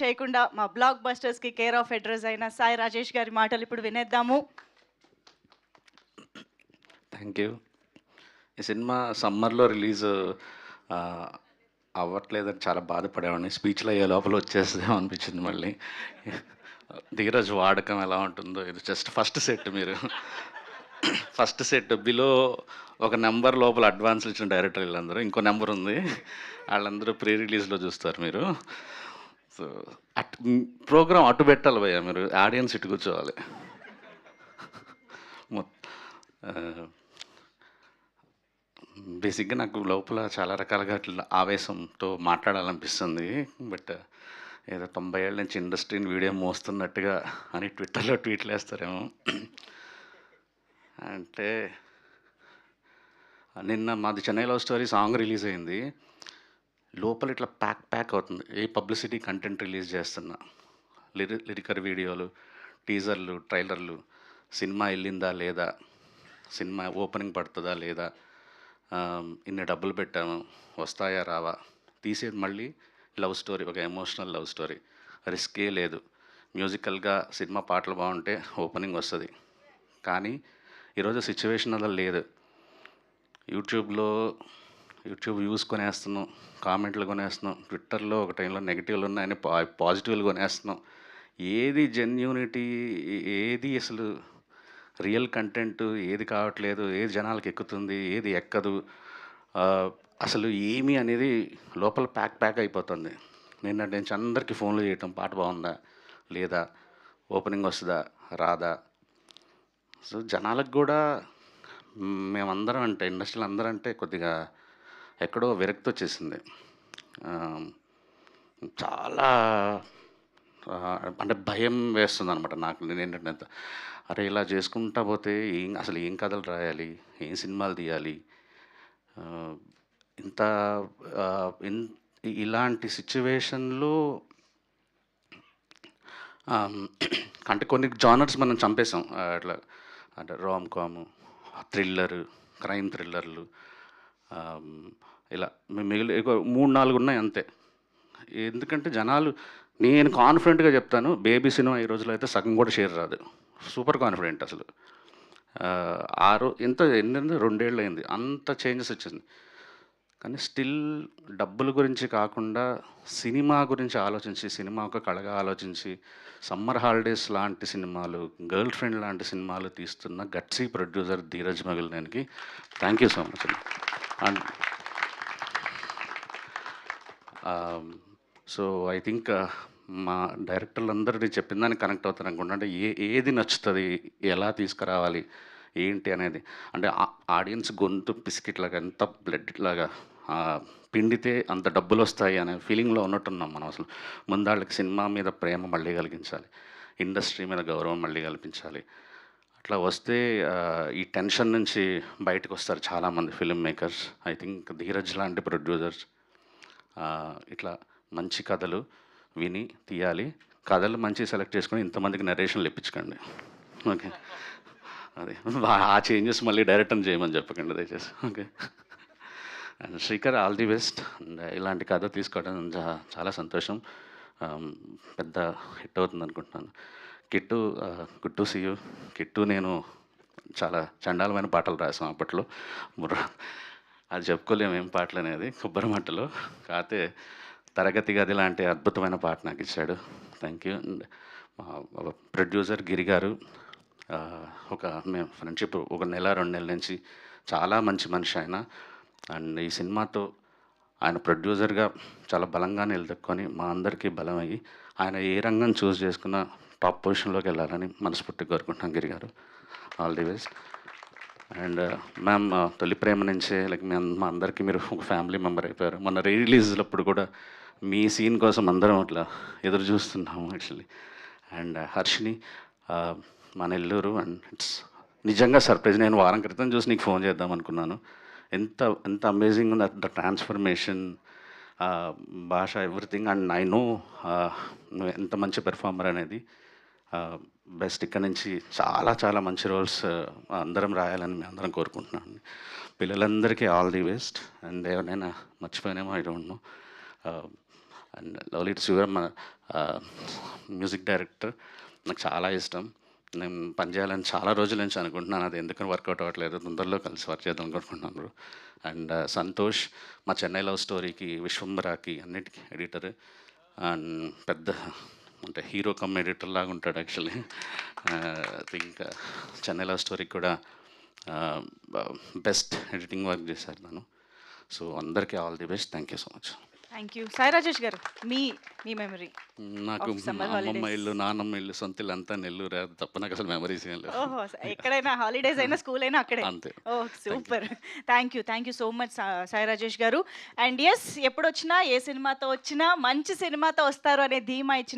చేయకుండా మా బ్లాక్ బస్టర్స్కి కేర్ ఆఫ్ అడ్రస్ అయిన సాయి రాజేష్ గారి మాటలు ఇప్పుడు వినేద్దాము. Thank you. ఈ సినిమా సమ్మర్లో రిలీజ్ అవ్వట్లేదని చాలా బాధపడేవాడిని. స్పీచ్లో అయ్యే లోపల వచ్చేస్తుందేమో అనిపించింది మళ్ళీ. ధీరజ్ వాడకం ఎలా ఉంటుందో, ఇది జస్ట్ ఫస్ట్ సెట్. మీరు ఫస్ట్ సెట్ బిలో ఒక నెంబర్ లోపల అడ్వాన్స్లు ఇచ్చిన డైరెక్టర్ వీళ్ళందరూ, ఇంకో నెంబర్ ఉంది, వాళ్ళందరూ ప్రీ రిలీజ్లో చూస్తారు మీరు. సో ప్రోగ్రామ్ అటు పెట్టాలి భయ్యా, మీరు ఆడియన్స్ ఇటు కూర్చోవాలి. బేసిక్గా నాకు లోపల చాలా రకాలుగా అట్లా ఆవేశంతో మాట్లాడాలనిపిస్తుంది. బట్ ఏదో 90 ఏళ్ళ నుంచి ఇండస్ట్రీని వీడియో మోస్తున్నట్టుగా అని ట్విట్టర్లో ట్వీట్లు వేస్తారేమో. అంటే నిన్న మాది Chennai love story song release అయింది. లోపల ఇట్లా ప్యాక్ అవుతుంది. ఏ పబ్లిసిటీ కంటెంట్ రిలీజ్ చేస్తున్నా, లిరికల్ వీడియోలు, టీజర్లు, ట్రైలర్లు, సినిమా వెళ్ళిందా లేదా, సినిమా ఓపెనింగ్ పడుతుందా లేదా, ఇన్ని డబ్బులు పెట్టాము వస్తాయా రావా, తీసేది మళ్ళీ లవ్ స్టోరీ, ఒక ఎమోషనల్ లవ్ స్టోరీ, రిస్కే లేదు. మ్యూజికల్గా సినిమా పాటలు బాగుంటే ఓపెనింగ్ వస్తుంది. కానీ ఈరోజు సిచ్యువేషన్ అలా లేదు. యూట్యూబ్ వ్యూస్ కొనేస్తున్నాం, కామెంట్లు కొనేస్తున్నాం, ట్విట్టర్లో ఒక టైంలో నెగిటివ్లు ఉన్నాయని పాజిటివ్లు కొనేస్తున్నాం. ఏది జెన్యూనిటీ, ఏది అసలు రియల్ కంటెంట్ ఏది కావట్లేదు, ఏది జనాలకు ఎక్కుతుంది, ఏది ఎక్కదు, అసలు ఏమి అనేది లోపల ప్యాక్ అయిపోతుంది. నిన్నటి నుంచి అందరికీ ఫోన్లు చేయటం, పాట బాగుందా లేదా, ఓపెనింగ్ వస్తుందా రాదా. సో జనాలకు కూడా మేమందరం అంటే, ఇండస్ట్రీలో అందరం అంటే కొద్దిగా ఎక్కడో విరక్తి వచ్చేసింది. చాలా అంటే భయం వేస్తుంది అనమాట నాకు. నేనేంటంటే అరే ఇలా చేసుకుంటా పోతే అసలు ఏం కథలు రాయాలి, ఏం సినిమాలు తీయాలి, ఇంత ఇలాంటి సిచ్యువేషన్లో అంటే కొన్ని జానర్స్ మనం చంపేసాం. అట్లా అంటే రామ్ కాము, థ్రిల్లరు, క్రైమ్ థ్రిల్లర్లు, ఇలా మిగిలి 3-4 ఉన్నాయి అంతే. ఎందుకంటే జనాలు, నేను కాన్ఫిడెంట్గా చెప్తాను, బేబీ సినిమా ఈ రోజులో అయితే సగం కూడా షేర్ రాదు. సూపర్ కాన్ఫిడెంట్ అసలు. ఎన్ని 2 ఏళ్ళు అయింది, అంత చేంజెస్ వచ్చింది. కానీ స్టిల్ డబ్బుల గురించి కాకుండా సినిమా గురించి ఆలోచించి, సినిమా ఒక కళగా ఆలోచించి, సమ్మర్ హాలిడేస్ లాంటి సినిమాలు, గర్ల్ ఫ్రెండ్ లాంటి సినిమాలు తీస్తున్న గట్సీ ప్రొడ్యూసర్ ధీరజ్ మగిలినేనికి thank you so much. And so I think మా డైరెక్టర్లు అందరినీ చెప్పిన దానికి కనెక్ట్ అవుతారు అనుకుంటా. అంటే ఏది నచ్చుతుంది, ఎలా తీసుకురావాలి ఏంటి అనేది. అంటే ఆడియన్స్ గొంతు బిస్కెట్లాగా, ఎంత బ్లడ్ లాగా పిండితే అంత డబ్బులు వస్తాయి అనే ఫీలింగ్లో ఉన్నట్టున్నాం మనం. అసలు ముందాళ్ళకి సినిమా మీద ప్రేమ మళ్ళీ కలిగించాలి, ఇండస్ట్రీ మీద గౌరవం మళ్ళీ కల్పించాలి. అట్లా వస్తే ఈ టెన్షన్ నుంచి బయటకు వస్తారు చాలామంది film makers. I think Dheeraj లాంటి ప్రొడ్యూసర్స్ ఇట్లా మంచి కథలు విని తీయాలి. కథలు మంచి సెలెక్ట్ చేసుకొని ఇంతమందికి నరేషన్లు ఇప్పించకండి, ఓకే? అదే ఆ చేంజెస్ మళ్ళీ డైరెక్టర్ని చేయమని చెప్పకండి దయచేసి, okay? And Srikar, all the best. And ఇలాంటి కథ తీసుకోవడం చాలా సంతోషం. పెద్ద హిట్ అవుతుంది అనుకుంటున్నాను. Good to see you. Kittu నేను చాలా చండాలమైన పాటలు రాసాం అప్పట్లో. అది చెప్పుకోలేము ఏం పాటలు అనేది, కొబ్బరి మంటలు. కాకపోతే తరగతి గది లాంటి అద్భుతమైన పాట నాకు ఇచ్చాడు. Thank you. అండ్ ప్రొడ్యూసర్ గిరి గారు, మేము ఫ్రెండ్షిప్ ఒక 1-2 నెలల నుంచి, చాలా మంచి మనిషి ఆయన. అండ్ ఈ సినిమాతో ఆయన ప్రొడ్యూసర్గా చాలా బలంగా నిలదొక్కొని మా అందరికీ బలం అయ్యి, ఆయన ఏ రంగం చూస్ చేసుకున్న టాప్ పొజిషన్లోకి వెళ్ళాలని మనస్ఫూర్తిగా కోరుకుంటున్నాం గిరి గారు. All the best. And ma'am, తొలి ప్రేమ నుంచే లైక్ మా అందరికీ మీరు ఒక ఫ్యామిలీ మెంబర్ అయిపోయారు. మొన్న రిలీజ్లప్పుడు కూడా మీ సీన్ కోసం అందరం అట్లా ఎదురు చూస్తున్నాము యాక్చువల్లీ. అండ్ హర్షిని, మా నెల్లూరు, అండ్ ఇట్స్ నిజంగా సర్ప్రైజ్. నేను వారం క్రితం చూసి నీకు ఫోన్ చేద్దాం అనుకున్నాను. ఎంత ఎంత అమేజింగ్ ఉంది ద ట్రాన్స్ఫర్మేషన్, భాష, ఎవ్రీథింగ్. అండ్ ఐ నో నువ్వు ఎంత మంచి పెర్ఫార్మర్ అనేది. బెస్ట్. ఇక్కడ నుంచి చాలా చాలా మంచి రోల్స్ అందరం రాయాలని మేము అందరం కోరుకుంటున్నాను. పిల్లలందరికీ ఆల్ ది బెస్ట్. అండ్ ఎవరైనా మర్చిపోయినేమో I don't know. And lovely to Shivaram music director నాకు చాలా ఇష్టం. నేను పని చేయాలని చాలా రోజుల నుంచి అనుకుంటున్నాను. అది ఎందుకని వర్కౌట్ అవ్వట్లేదు. తొందరలో కలిసి వర్క్ చేద్దాం అనుకుంటున్నాను. అండ్ సంతోష్ మా చెన్నై లవ్ స్టోరీకి, విశ్వంబరాకి అన్నిటికీ ఎడిటర్. అండ్ పెద్ద అంటే హీరో కమ్ ఎడిటర్ లాగా ఉంటాడు actually. I think Chennai love స్టోరీకి కూడా బెస్ట్ ఎడిటింగ్ వర్క్ చేశారు తను. సో అందరికీ all the best. Thank you so much. Thank you. Sai Rajesh గారు, మీ మీ మెమరీ నాకు ఆఫ్ సమ్మర్ అమ్మమ్మ హాలిడేస్. ఇల్లు, నాన్నమ్మ ఇల్లు, సొంత ఇల్లు అంతా నెల్లూరు. అది తప్ప నాకు అసలు మెమరీస్ ఏం లేవు. ఓహో! ఎక్కడైనా హాలిడేస్ అయినా, స్కూల్ అయినా అక్కడే. అంతే. Oh! Super. Thank you so much Sai Rajesh గారు. అండ్ యెస్, ఎప్పుడొచ్చినా, ఏ సినిమాతో వచ్చినా మంచి సినిమాతో వస్తారు అనే ధీమా ఇచ్చిన